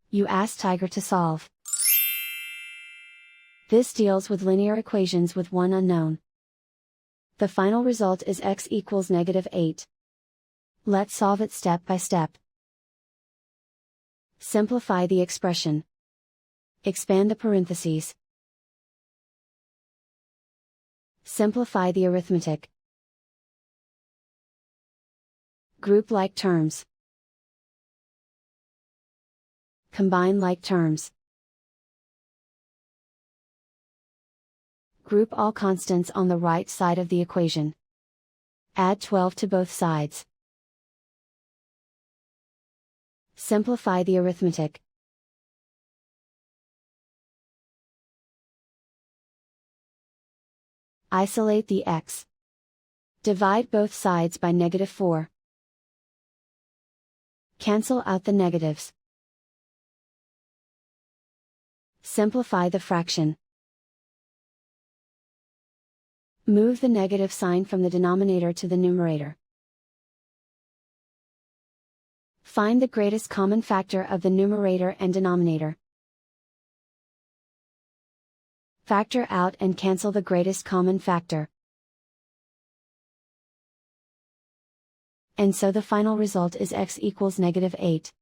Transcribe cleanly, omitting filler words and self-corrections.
You ask Tiger to solve. This deals with linear equations with one unknown. The final result is x equals -8. Let's solve it step by step. Simplify the expression. Expand the parentheses. Simplify the arithmetic. Group like terms. Combine like terms. Group all constants on the right side of the equation. Add 12 to both sides. Simplify the arithmetic. Isolate the x. Divide both sides by -4. Cancel out the negatives. Simplify the fraction. Move the negative sign from the denominator to the numerator. Find the greatest common factor of the numerator and denominator. Factor out and cancel the greatest common factor. And so the final result is x equals -8.